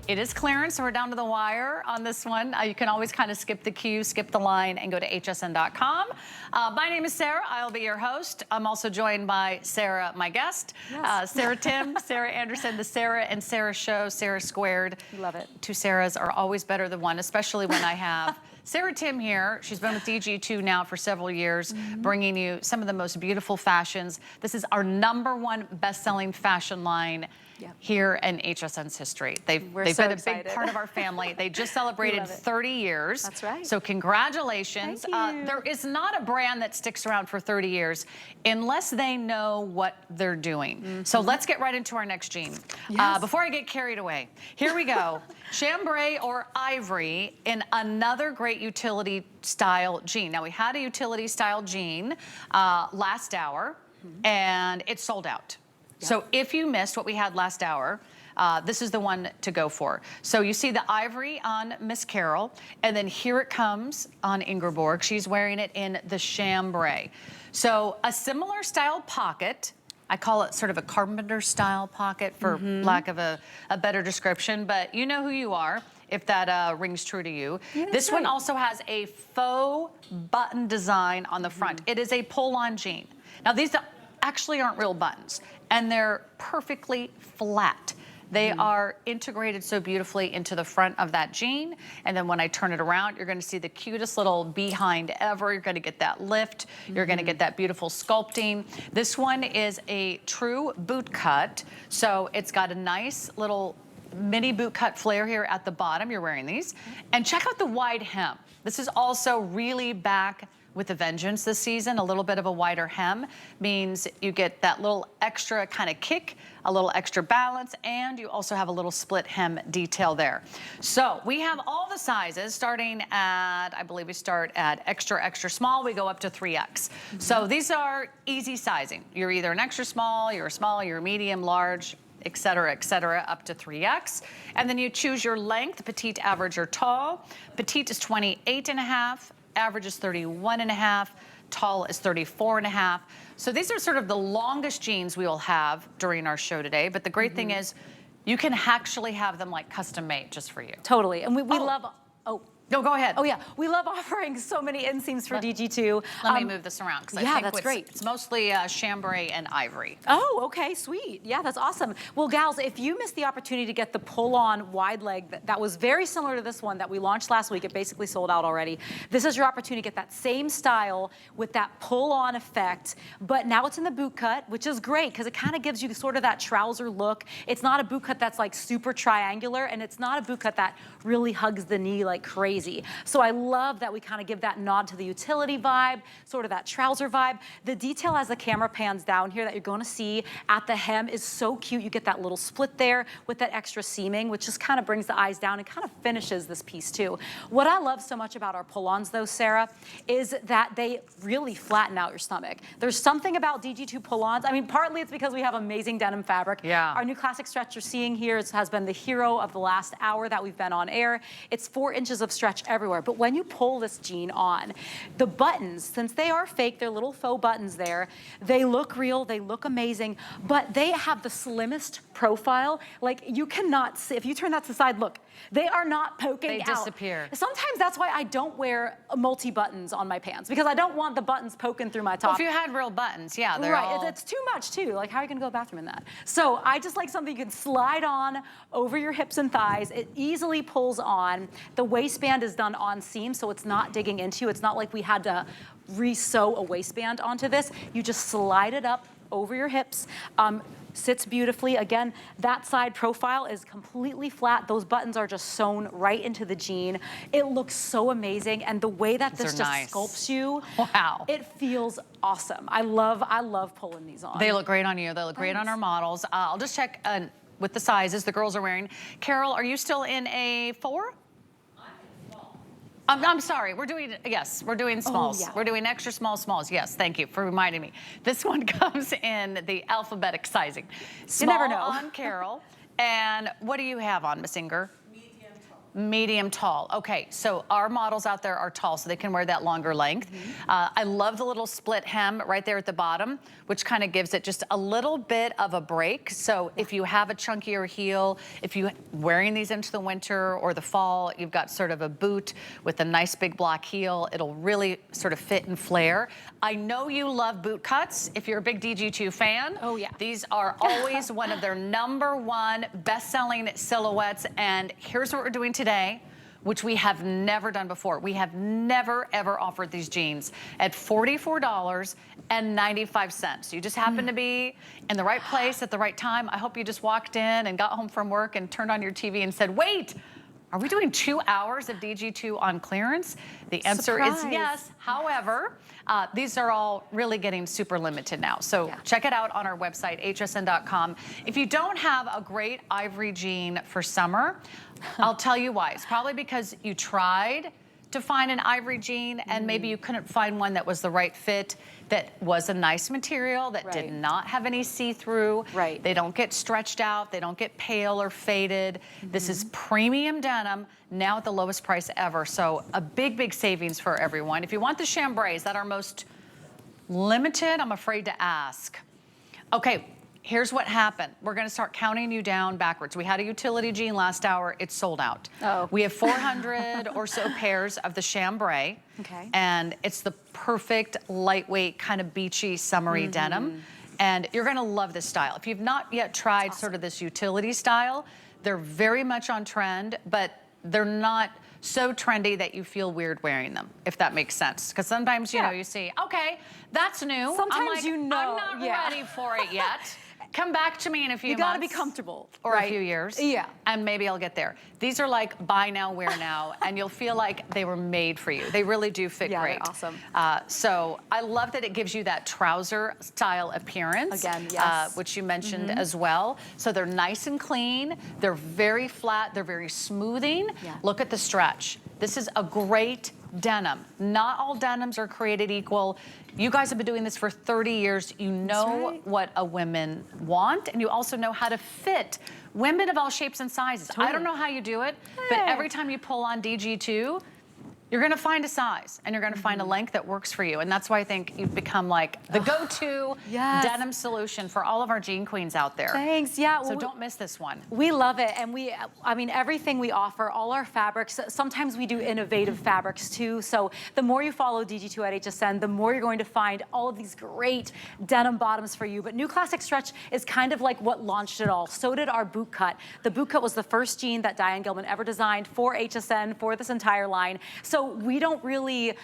It is clearance, so we're down to the wire on this one. You can always kind of skip the queue, skip the line, and go to hsn.com. My name is Sarah. I'll be your host. I'm also joined by Sarah, my guest. Yes. Sarah Tim, Sarah Anderson, the Sarah and Sarah Show, Sarah Squared. Love it. Two Sarahs are always better than one, especially when I have Sarah Tim here. She's been with DG2 now for several years, bringing you some of the most beautiful fashions. This is our #1 best-selling fashion line here in HSN's history. They've been a big part of our family. They just celebrated 30 years. That's right. So congratulations. Thank you. There is not a brand that sticks around for 30 years unless they know what they're doing. So let's get right into our next jean. Yes. Before I get carried away, here we go. Chambray or ivory in another great utility style jean. Now we had a utility style jean last hour and it sold out. So if you missed what we had last hour, this is the one to go for. So you see the ivory on Miss Carol, and then here it comes on Ingeborg. She's wearing it in the chambray. So a similar style pocket. I call it sort of a carpenter style pocket for lack of a better description, but you know who you are if that rings true to you. Yeah, this one also has a faux button design on the front. It is a pull-on jean. Now these actually aren't real buttons, and they're perfectly flat. They are integrated so beautifully into the front of that jean, and then when I turn it around, you're gonna see the cutest little behind ever. You're gonna get that lift. You're gonna get that beautiful sculpting. This one is a true boot cut, so it's got a nice little mini boot cut flare here at the bottom. You're wearing these. And check out the wide hem. This is also really back with a vengeance this season. A little bit of a wider hem means you get that little extra kind of kick, a little extra balance, and you also have a little split hem detail there. So we have all the sizes starting at, I believe we start at extra, extra small. We go up to 3X. So these are easy sizing. You're either an extra small, you're a small, you're a medium, large, et cetera, up to 3X. And then you choose your length, petite, average, or tall. Petite is 28.5. Average is 31.5, tall is 34.5. So these are sort of the longest jeans we will have during our show today. But the great thing is you can actually have them like custom made just for you. Totally, and we love, No, go ahead. Oh yeah, we love offering so many inseams for DG2. Let me move this around because I think it's mostly chambray and ivory. Oh, okay, sweet. Yeah, that's awesome. Well, gals, if you missed the opportunity to get the pull-on wide leg that was very similar to this one that we launched last week, it basically sold out already. This is your opportunity to get that same style with that pull-on effect, but now it's in the boot cut, which is great because it kind of gives you sort of that trouser look. It's not a boot cut that's like super triangular, and it's not a boot cut that really hugs the knee like crazy. So I love that we kind of give that nod to the utility vibe, sort of that trouser vibe. The detail as the camera pans down here that you're going to see at the hem is so cute. You get that little split there with that extra seaming, which just kind of brings the eyes down and kind of finishes this piece too. What I love so much about our pull-ons though, Sarah, is that they really flatten out your stomach. There's something about DG2 pull-ons. I mean, partly it's because we have amazing denim fabric. Yeah. Our new classic stretch you're seeing here has been the hero of the last hour that we've been on air. It's 4 inches of stretch everywhere, but when you pull this jean on, the buttons, since they are fake, they're little faux buttons there, they look real, they look amazing, but they have the slimmest profile. Like you cannot see, if you turn that to the side, look, they are not poking out. They disappear. Sometimes that's why I don't wear multi-buttons on my pants, because I don't want the buttons poking through my top. Well, if you had real buttons, yeah, they're right, all... it's too much too. Like how are you gonna go to the bathroom in that? So I just like something you can slide on over your hips and thighs. It easily pulls on. The waistband is done on seam, so it's not digging into you. It's not like we had to re-sew a waistband onto this. You just slide it up over your hips. Sits beautifully. Again, that side profile is completely flat. Those buttons are just sewn right into the jean. It looks so amazing, and the way that this just sculpts you, wow, it feels awesome. I love pulling these on. They look great on you. They look great on our models. I'll just check with the sizes the girls are wearing. Carol, are you still in a 4? I'm sorry, we're doing, yes, we're doing smalls. Oh, yeah. We're doing extra small smalls. Yes, thank you for reminding me. This one comes in the alphabetic sizing. Small you never know. on Carol. And what do you have on, Miss Inger? medium, tall. Okay, so our models out there are tall, so they can wear that longer length. I love the little split hem right there at the bottom, which kind of gives it just a little bit of a break. So if you have a chunkier heel, if you're wearing these into the winter or the fall, you've got sort of a boot with a nice big black heel, it'll really sort of fit and flare. I know you love boot cuts. If you're a big DG2 fan, oh yeah, these are always one of their #1 best-selling silhouettes. And here's what we're doing today, which we have never done before. We have never, ever offered these jeans at $44.95. You just happen to be in the right place at the right time. I hope you just walked in and got home from work and turned on your TV and said, wait, are we doing 2 hours of DG2 on clearance? The answer is yes. However, these are all really getting super limited now. So check it out on our website, hsn.com. If you don't have a great ivory jean for summer, I'll tell you why. It's probably because you tried to find an ivory jean and maybe you couldn't find one that was the right fit, that was a nice material, that did not have any see-through. They don't get stretched out, they don't get pale or faded. This is premium denim, now at the lowest price ever. So a big, big savings for everyone. If you want the chambray, is that our most limited? I'm afraid to ask. Okay. Here's what happened. We're gonna start counting you down backwards. We had a utility jean last hour, it's sold out. We have 400 or so pairs of the chambray. And it's the perfect, lightweight, kind of beachy, summery denim. And you're gonna love this style. If you've not yet tried sort of this utility style, they're very much on trend, but they're not so trendy that you feel weird wearing them, if that makes sense. Because sometimes, you know, you see, okay, that's new. Sometimes I'm like, you know, I'm not ready for it yet. Come back to me in a few months. You gotta be comfortable. Or a few years. And maybe I'll get there. These are like buy now, wear now, and you'll feel like they were made for you. They really do fit great. Awesome. So I love that it gives you that trouser style appearance. Again, which you mentioned as well. So they're nice and clean. They're very flat. They're very smoothing. Look at the stretch. This is a great denim. Not all denims are created equal. You guys have been doing this for 30 years. You know what a women want, and you also know how to fit women of all shapes and sizes. I don't know how you do it, but every time you pull on DG2, you're gonna find a size and you're gonna find a length that works for you. And that's why I think you've become like the go-to denim solution for all of our jean queens out there. So don't miss this one. We love it. And I mean, everything we offer, all our fabrics, sometimes we do innovative fabrics too. So the more you follow DG2 at HSN, the more you're going to find all of these great denim bottoms for you. But New Classic Stretch is kind of like what launched it all. So did our boot cut. The boot cut was the first jean that Diane Gilman ever designed for HSN, for this entire line. So we don't really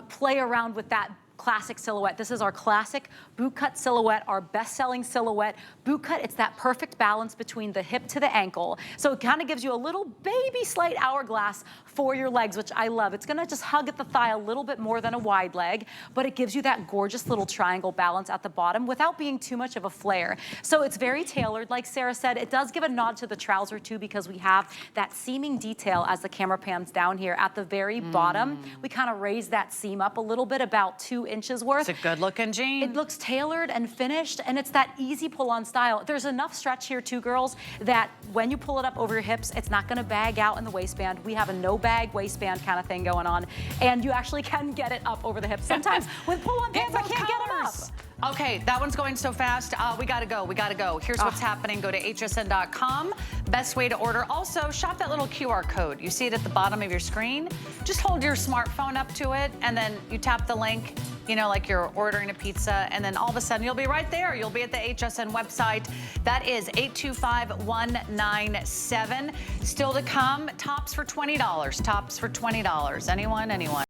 play around with that classic silhouette. This is our classic boot cut silhouette, our best-selling silhouette. Boot cut, it's that perfect balance between the hip to the ankle. So it kind of gives you a little baby slight hourglass for your legs, which I love. It's gonna just hug at the thigh a little bit more than a wide leg, but it gives you that gorgeous little triangle balance at the bottom without being too much of a flare. So it's very tailored, like Sarah said. It does give a nod to the trouser too, because we have that seaming detail as the camera pans down here at the very bottom. We kind of raise that seam up a little bit, about 2 inches worth. It's a good looking jean. It looks tailored and finished, and it's that easy pull-on style. There's enough stretch here too, girls, that when you pull it up over your hips, it's not gonna bag out in the waistband. We have a no bag waistband kind of thing going on, and you actually can get it up over the hips. Sometimes with pull-on pants, I can't get them up. Okay, that one's going so fast. We gotta go, we gotta go. Here's what's happening. Go to hsn.com. Best way to order. Also, shop that little QR code. You see it at the bottom of your screen. Just hold your smartphone up to it, and then you tap the link, you know, like you're ordering a pizza, and then all of a sudden you'll be right there. You'll be at the HSN website. That is 825197. Still to come, tops for $20. Tops for $20. Anyone?